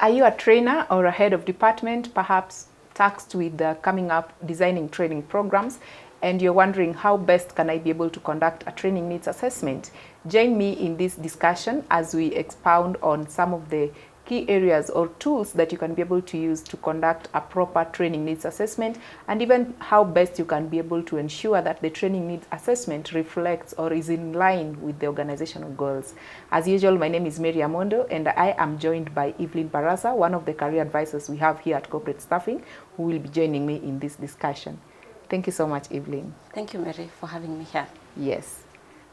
Are you a trainer or a head of department, perhaps tasked with coming up designing training programs, and you're wondering how best can I be able to conduct a training needs assessment? Join me in this discussion as we expound on some of the key areas or tools that you can be able to use to conduct a proper training needs assessment, and even how best you can be able to ensure that the training needs assessment reflects or is in line with the organizational goals. As usual, my name is Mary Amondo, and I am joined by Evelyn Barasa, one of the career advisors we have here at Corporate Staffing, who will be joining me in this discussion. Thank you so much, Evelyn. Thank you, Mary, for having me here. Yes.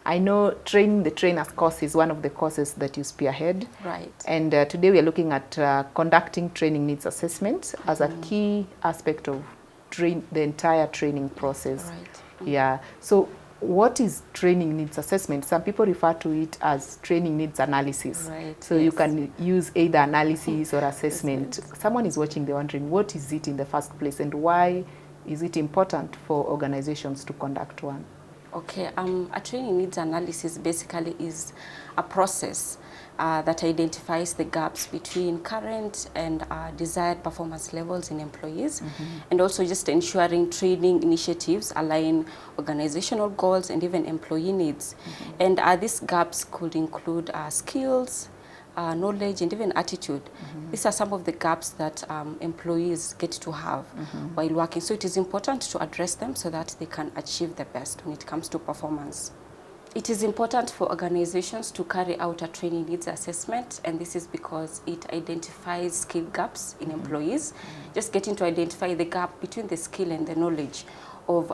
I know Training the Trainers course is one of the courses that you spearhead. Right. And today we are looking at conducting training needs assessment as a key aspect of the entire training process. Right. Yeah. So what is training needs assessment? Some people refer to it as training needs analysis. Right. So you can use either analysis or assessment. Someone is watching, they're wondering, what is it in the first place, and why is it important for organizations to conduct one? Okay, a training needs analysis basically is a process that identifies the gaps between current and desired performance levels in employees, and also just ensuring training initiatives align organizational goals and even employee needs. And these gaps could include skills, knowledge, and even attitude. These are some of the gaps that employees get to have while working. So it is important to address them so that they can achieve the best when it comes to performance. It is important for organizations to carry out a training needs assessment, and this is because it identifies skill gaps in employees, just getting to identify the gap between the skill and the knowledge of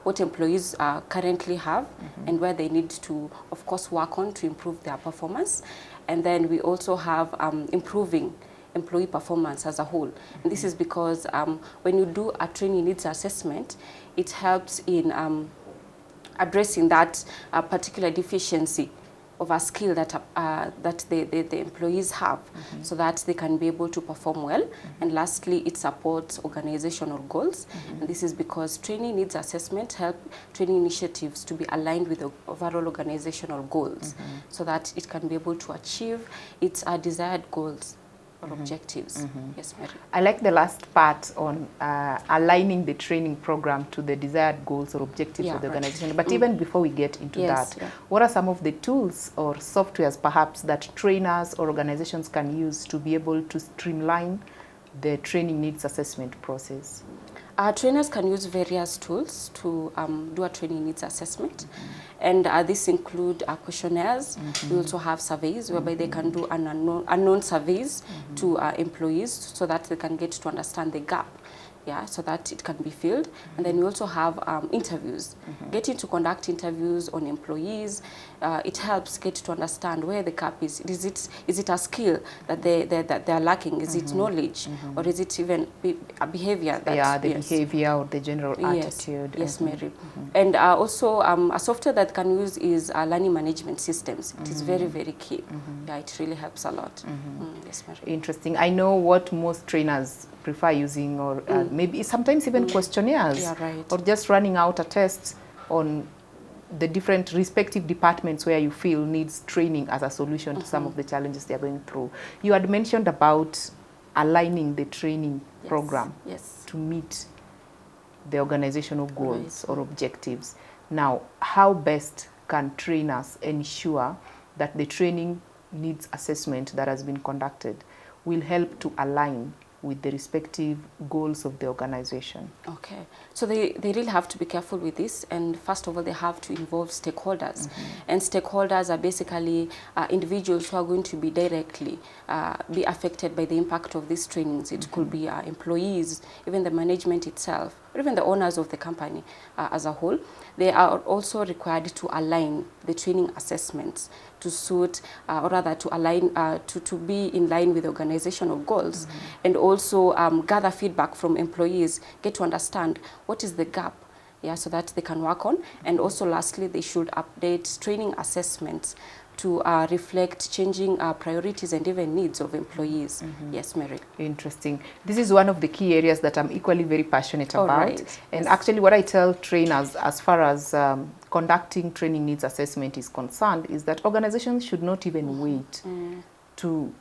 what employees currently have and where they need to, of course, work on to improve their performance. And then we also have improving employee performance as a whole. And this is because when you do a training needs assessment, it helps in addressing that particular deficiency of a skill that the employees have, so that they can be able to perform well. And lastly, it supports organizational goals. And this is because training needs assessment help training initiatives to be aligned with the overall organizational goals, so that it can be able to achieve its desired goals or objectives. Yes, Mary. I like the last part on aligning the training program to the desired goals or objectives of the organization. But even before we get into that, what are some of the tools or softwares perhaps that trainers or organizations can use to be able to streamline the training needs assessment process? Trainers can use various tools to do a training needs assessment, and this include questionnaires. We also have surveys whereby they can do unknown surveys to employees, so that they can get to understand the gap, so that it can be filled. And then we also have interviews. Getting to conduct interviews on employees, it helps get to understand where the gap is. Is it a skill that they are lacking? Is it knowledge, or is it even a behavior? That, the behavior or the general attitude. Yes, Mary. And also a software that can use is learning management systems. It is very, very key. Yeah, it really helps a lot. Yes, Mary. Interesting. I know what most trainers prefer using, or maybe sometimes even questionnaires, or just running out a test on the different respective departments where you feel needs training as a solution to some of the challenges they are going through. You had mentioned about aligning the training program to meet the organizational goals or objectives. Now, how best can trainers ensure that the training needs assessment that has been conducted will help to align with the respective goals of the organization? Okay, so they really have to be careful with this, and first of all they have to involve stakeholders. And stakeholders are basically individuals who are going to be directly be affected by the impact of these trainings. It could be employees, even the management itself, or even the owners of the company as a whole. They are also required to align the training assessments to suit, or rather to align, to be in line with organizational goals, and also gather feedback from employees, get to understand what is the gap, so that they can work on. And also lastly, they should update training assessments to reflect changing priorities and even needs of employees. Yes, Mary. Interesting. This is one of the key areas that I'm equally very passionate about. And actually what I tell trainers as far as conducting training needs assessment is concerned is that organizations should not even wait to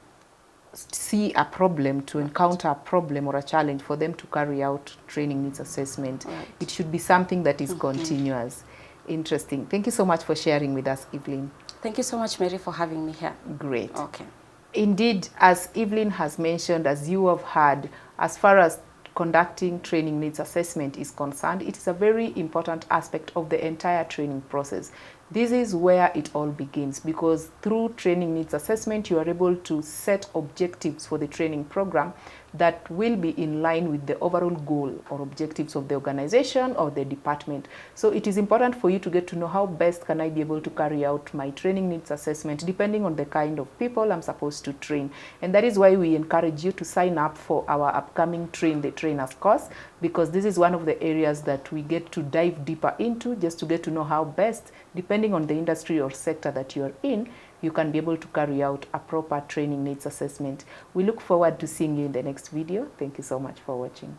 see a problem, to encounter a problem or a challenge, for them to carry out training needs assessment. Right. It should be something that is continuous. Interesting. Thank you so much for sharing with us, Evelyn. Thank you so much, Mary, for having me here. Great. Okay. Indeed, as Evelyn has mentioned, as you have heard, as far as conducting training needs assessment is concerned, it is a very important aspect of the entire training process. This is where it all begins, because through training needs assessment, you are able to set objectives for the training program that will be in line with the overall goal or objectives of the organization or the department. So it is important for you to get to know how best can I be able to carry out my training needs assessment depending on the kind of people I'm supposed to train. And that is why we encourage you to sign up for our upcoming Train the Trainers course, because this is one of the areas that we get to dive deeper into, just to get to know how best, depending on the industry or sector that you're in, you can be able to carry out a proper training needs assessment. We look forward to seeing you in the next video. Thank you so much for watching.